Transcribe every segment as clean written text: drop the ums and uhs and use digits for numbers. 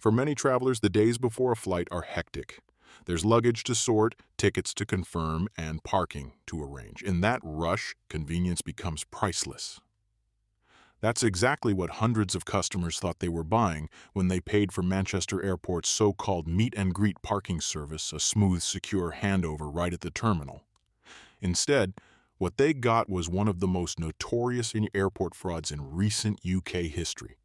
For many travelers, the days before a flight are hectic. There's luggage to sort, tickets to confirm, and parking to arrange. In that rush, convenience becomes priceless. That's exactly what hundreds of customers thought they were buying when they paid for Manchester Airport's so-called meet-and-greet parking service, a smooth, secure handover right at the terminal. Instead, what they got was one of the most notorious airport frauds in recent UK history.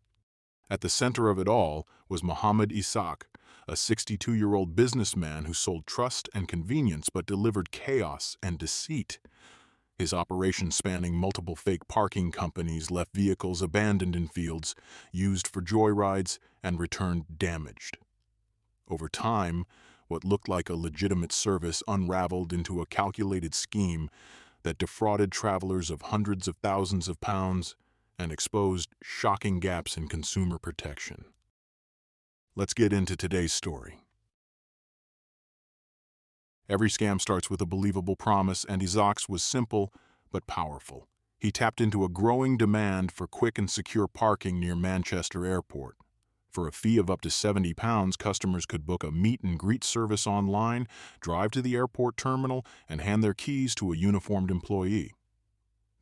At the center of it all was Mohammed Isaq, a 62-year-old businessman who sold trust and convenience but delivered chaos and deceit. His operation, spanning multiple fake parking companies, left vehicles abandoned in fields, used for joyrides, and returned damaged. Over time, what looked like a legitimate service unraveled into a calculated scheme that defrauded travelers of hundreds of thousands of pounds and exposed shocking gaps in consumer protection. Let's get into today's story. Every scam starts with a believable promise, and Isaq's was simple but powerful. He tapped into a growing demand for quick and secure parking near Manchester Airport. For a fee of up to £70, customers could book a meet-and-greet service online, drive to the airport terminal, and hand their keys to a uniformed employee.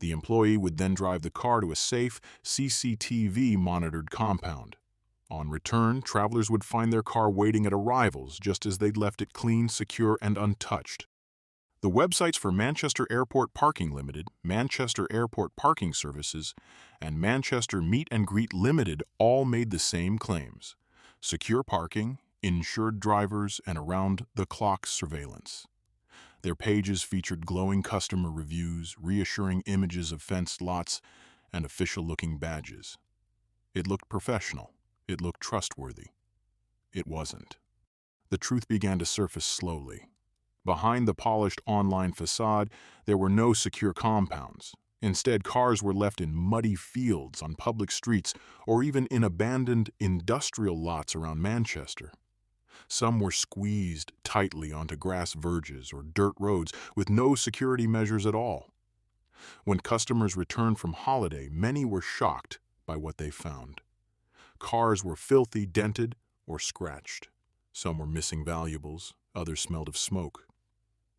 The employee would then drive the car to a safe, CCTV-monitored compound. On return, travelers would find their car waiting at arrivals, just as they'd left it clean, secure, and untouched. The websites for Manchester Airport Parking Ltd, Manchester Airport Parking Services, and Manchester Meet and Greet Limited all made the same claims: secure parking, insured drivers, and around-the-clock surveillance. Their pages featured glowing customer reviews, reassuring images of fenced lots, and official-looking badges. It looked professional. It looked trustworthy. It wasn't. The truth began to surface slowly. Behind the polished online facade, there were no secure compounds. Instead, cars were left in muddy fields, on public streets, or even in abandoned industrial lots around Manchester. Some were squeezed tightly onto grass verges or dirt roads with no security measures at all. When customers returned from holiday, many were shocked by what they found. Cars were filthy, dented, or scratched. Some were missing valuables, others smelled of smoke.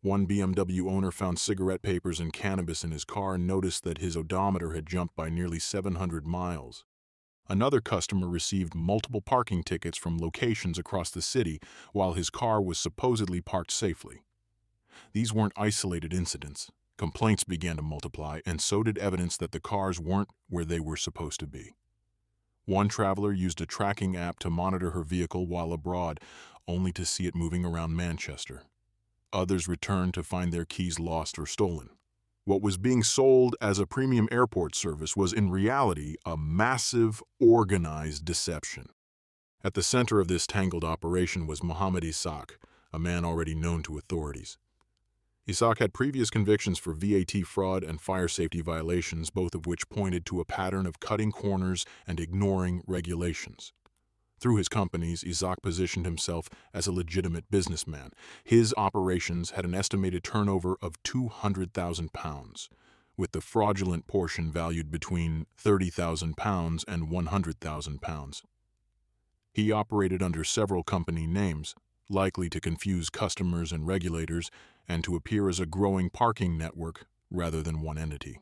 One BMW owner found cigarette papers and cannabis in his car and noticed that his odometer had jumped by nearly 700 miles. Another customer received multiple parking tickets from locations across the city while his car was supposedly parked safely. These weren't isolated incidents. Complaints began to multiply, and so did evidence that the cars weren't where they were supposed to be. One traveler used a tracking app to monitor her vehicle while abroad, only to see it moving around Manchester. Others returned to find their keys lost or stolen. What was being sold as a premium airport service was in reality a massive, organized deception. At the center of this tangled operation was Mohammed Isaq, a man already known to authorities. Isaq had previous convictions for VAT fraud and fire safety violations, both of which pointed to a pattern of cutting corners and ignoring regulations. Through his companies, Isaq positioned himself as a legitimate businessman. His operations had an estimated turnover of £200,000, with the fraudulent portion valued between £30,000 and £100,000. He operated under several company names, likely to confuse customers and regulators and to appear as a growing parking network rather than one entity.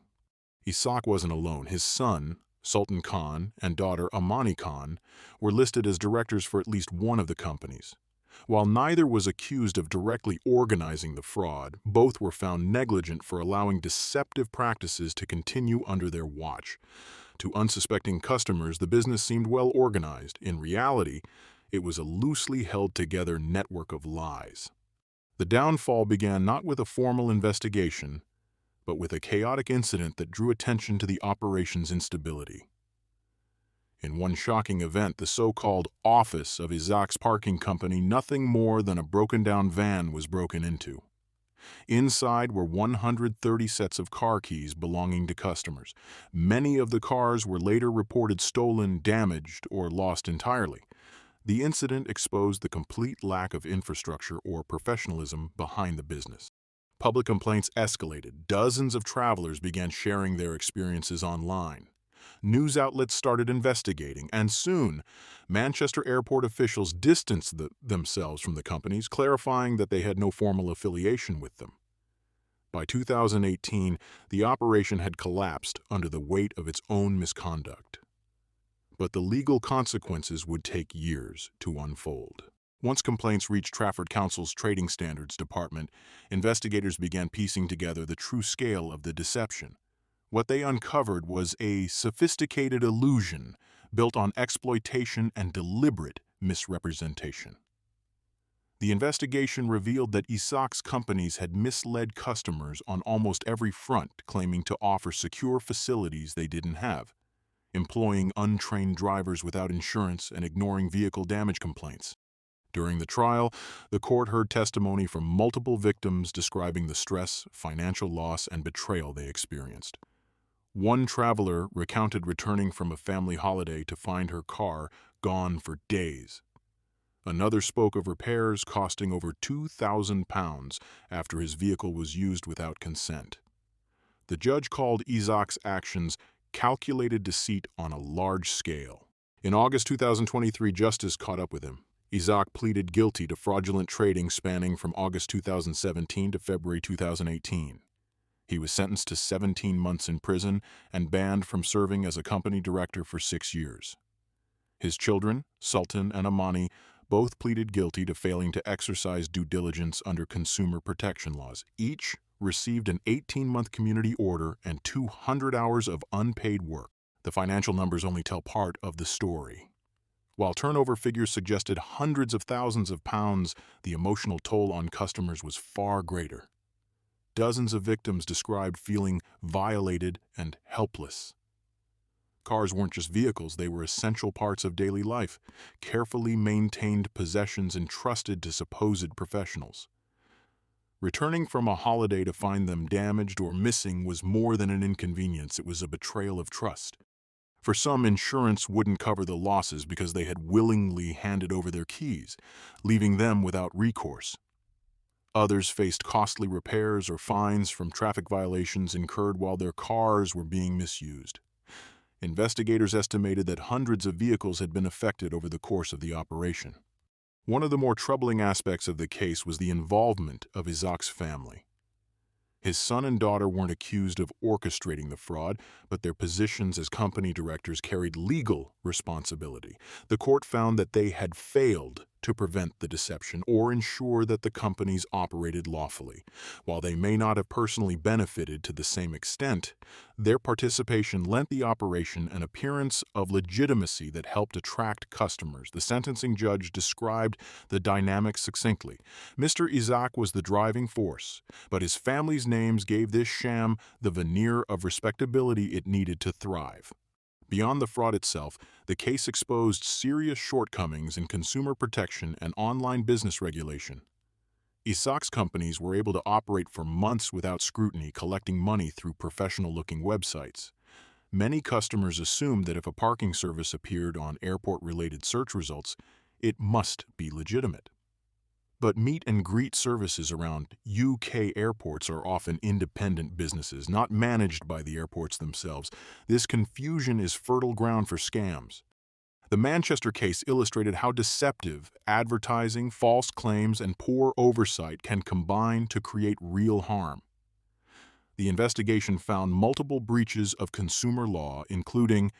Isaq wasn't alone. His son, Sultan Khan, and daughter Amani Khan were listed as directors for at least one of the companies. While neither was accused of directly organizing the fraud, both were found negligent for allowing deceptive practices to continue under their watch. To unsuspecting customers, the business seemed well organized. In reality, it was a loosely held together network of lies. The downfall began not with a formal investigation, but with a chaotic incident that drew attention to the operation's instability. In one shocking event, the so-called office of Isaq's parking company, nothing more than a broken-down van was broken into. Inside were 130 sets of car keys belonging to customers. Many of the cars were later reported stolen, damaged, or lost entirely. The incident exposed the complete lack of infrastructure or professionalism behind the business. Public complaints escalated. Dozens of travelers began sharing their experiences online. news outlets started investigating, and soon, Manchester Airport officials distanced themselves from the companies, clarifying that they had no formal affiliation with them. By 2018, the operation had collapsed under the weight of its own misconduct. But the legal consequences would take years to unfold. Once complaints reached Trafford Council's Trading Standards Department, investigators began piecing together the true scale of the deception. What they uncovered was a sophisticated illusion built on exploitation and deliberate misrepresentation. The investigation revealed that Isaq's companies had misled customers on almost every front, claiming to offer secure facilities they didn't have, employing untrained drivers without insurance and ignoring vehicle damage complaints. During the trial, the court heard testimony from multiple victims describing the stress, financial loss, and betrayal they experienced. One traveler recounted returning from a family holiday to find her car gone for days. Another spoke of repairs costing over £2,000 after his vehicle was used without consent. The judge called Isaq's actions calculated deceit on a large scale. In August 2023, justice caught up with him. Isaq pleaded guilty to fraudulent trading spanning from August 2017 to February 2018. He was sentenced to 17 months in prison and banned from serving as a company director for 6 years. His children, Sultan and Amani, both pleaded guilty to failing to exercise due diligence under consumer protection laws. Each received an 18-month community order and 200 hours of unpaid work. The financial numbers only tell part of the story. While turnover figures suggested hundreds of thousands of pounds, the emotional toll on customers was far greater. Dozens of victims described feeling violated and helpless. Cars weren't just vehicles, they were essential parts of daily life, carefully maintained possessions entrusted to supposed professionals. Returning from a holiday to find them damaged or missing was more than an inconvenience, it was a betrayal of trust. For some, insurance wouldn't cover the losses because they had willingly handed over their keys, leaving them without recourse. Others faced costly repairs or fines from traffic violations incurred while their cars were being misused. Investigators estimated that hundreds of vehicles had been affected over the course of the operation. One of the more troubling aspects of the case was the involvement of Isaq's family. His son and daughter weren't accused of orchestrating the fraud, but their positions as company directors carried legal responsibility. The court found that they had failed to prevent the deception or ensure that the companies operated lawfully. While they may not have personally benefited to the same extent, their participation lent the operation an appearance of legitimacy that helped attract customers. The sentencing judge described the dynamic succinctly. Mr. Isaq was the driving force, but his family's names gave this sham the veneer of respectability it needed to thrive. Beyond the fraud itself, the case exposed serious shortcomings in consumer protection and online business regulation. Isaq's companies were able to operate for months without scrutiny, collecting money through professional-looking websites. Many customers assumed that if a parking service appeared on airport-related search results, it must be legitimate. But meet and greet services around UK airports are often independent businesses, not managed by the airports themselves. This confusion is fertile ground for scams. The Manchester case illustrated how deceptive advertising, false claims, and poor oversight can combine to create real harm. The investigation found multiple breaches of consumer law, including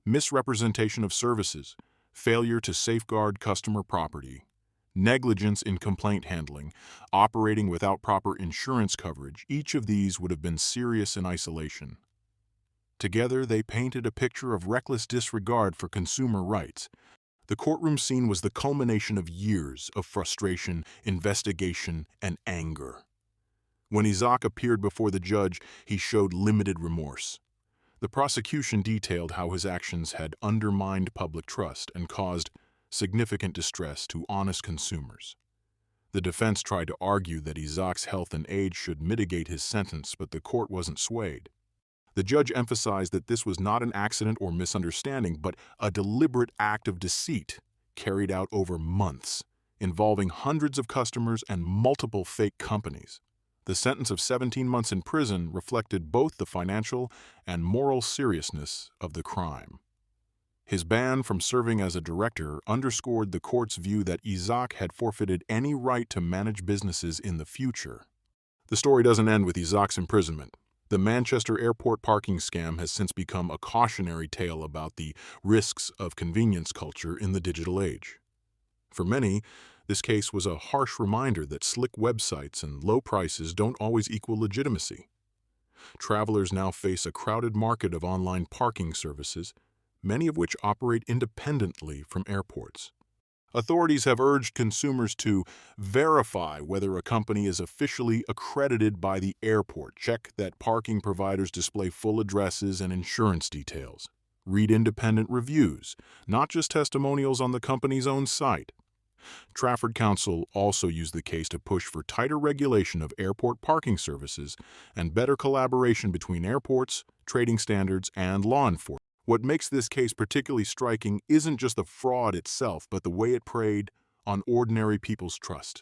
misrepresentation of services, failure to safeguard customer property, negligence in complaint handling, operating without proper insurance coverage. Each of these would have been serious in isolation. Together, they painted a picture of reckless disregard for consumer rights. The courtroom scene was the culmination of years of frustration, investigation, and anger. When Isaq appeared before the judge, he showed limited remorse. The prosecution detailed how his actions had undermined public trust and caused significant distress to honest consumers. The defense tried to argue that Isaq's health and age should mitigate his sentence, but the court wasn't swayed. The judge emphasized that this was not an accident or misunderstanding, but a deliberate act of deceit carried out over months, involving hundreds of customers and multiple fake companies. The sentence of 17 months in prison reflected both the financial and moral seriousness of the crime. His ban from serving as a director underscored the court's view that Isaq had forfeited any right to manage businesses in the future. The story doesn't end with Isaq's imprisonment. The Manchester Airport parking scam has since become a cautionary tale about the risks of convenience culture in the digital age. For many, this case was a harsh reminder that slick websites and low prices don't always equal legitimacy. Travelers now face a crowded market of online parking services, many of which operate independently from airports. Authorities have urged consumers to verify whether a company is officially accredited by the airport, check that parking providers display full addresses and insurance details, read independent reviews, not just testimonials on the company's own site. Trafford Council also used the case to push for tighter regulation of airport parking services and better collaboration between airports, trading standards, and law enforcement. What makes this case particularly striking isn't just the fraud itself, but the way it preyed on ordinary people's trust.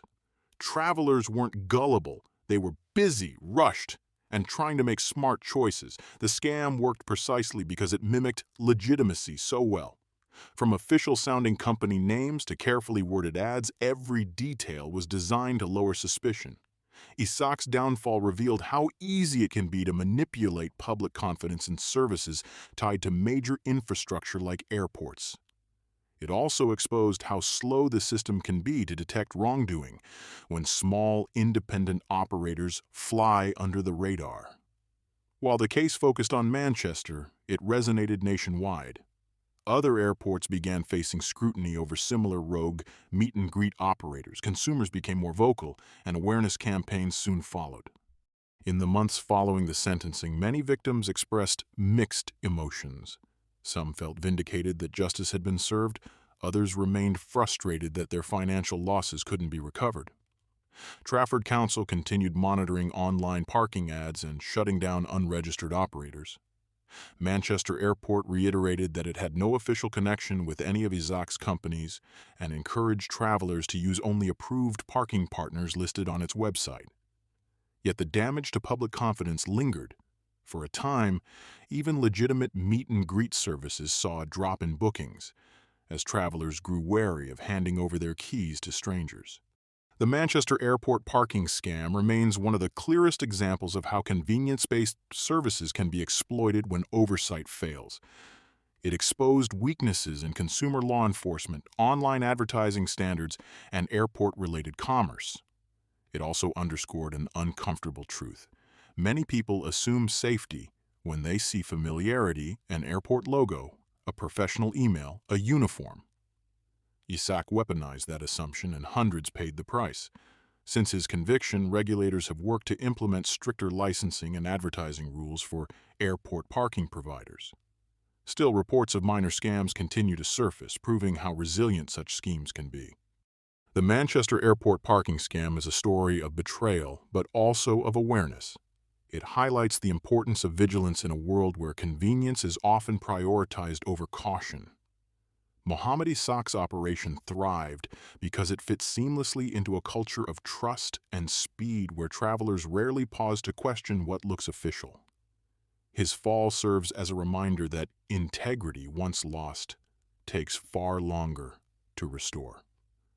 Travelers weren't gullible. They were busy, rushed, and trying to make smart choices. The scam worked precisely because it mimicked legitimacy so well. From official-sounding company names to carefully worded ads, every detail was designed to lower suspicion. Isaq's downfall revealed how easy it can be to manipulate public confidence in services tied to major infrastructure like airports. It also exposed how slow the system can be to detect wrongdoing when small, independent operators fly under the radar. While the case focused on Manchester, it resonated nationwide. Other airports began facing scrutiny over similar rogue meet-and-greet operators. Consumers became more vocal, and awareness campaigns soon followed. In the months following the sentencing, many victims expressed mixed emotions. Some felt vindicated that justice had been served. Others remained frustrated that their financial losses couldn't be recovered. Trafford Council continued monitoring online parking ads and shutting down unregistered operators. Manchester Airport reiterated that it had no official connection with any of Isaq's companies and encouraged travelers to use only approved parking partners listed on its website. Yet the damage to public confidence lingered. For a time, even legitimate meet-and-greet services saw a drop in bookings, as travelers grew wary of handing over their keys to strangers. The Manchester Airport parking scam remains one of the clearest examples of how convenience-based services can be exploited when oversight fails. It exposed weaknesses in consumer law enforcement, online advertising standards, and airport-related commerce. It also underscored an uncomfortable truth. Many people assume safety when they see familiarity, an airport logo, a professional email, a uniform. Isaq weaponized that assumption, and hundreds paid the price. Since his conviction, regulators have worked to implement stricter licensing and advertising rules for airport parking providers. Still, reports of minor scams continue to surface, proving how resilient such schemes can be. The Manchester Airport parking scam is a story of betrayal, but also of awareness. It highlights the importance of vigilance in a world where convenience is often prioritized over caution. Mohammed Isaq's operation thrived because it fit seamlessly into a culture of trust and speed where travelers rarely pause to question what looks official. His fall serves as a reminder that integrity, once lost, takes far longer to restore.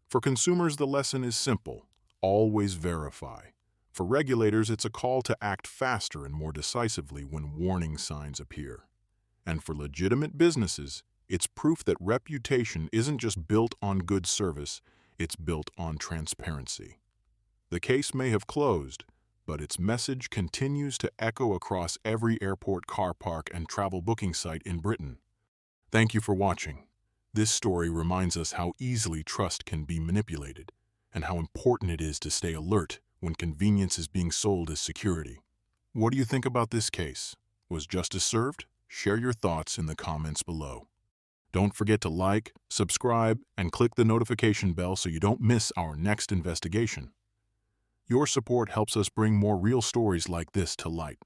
For consumers, the lesson is simple: always verify. For regulators, it's a call to act faster and more decisively when warning signs appear. And for legitimate businesses, it's proof that reputation isn't just built on good service, it's built on transparency. The case may have closed, but its message continues to echo across every airport car park and travel booking site in Britain. Thank you for watching. This story reminds us how easily trust can be manipulated, and how important it is to stay alert when convenience is being sold as security. What do you think about this case? Was justice served? Share your thoughts in the comments below. Don't forget to like, subscribe, and click the notification bell so you don't miss our next investigation. Your support helps us bring more real stories like this to light.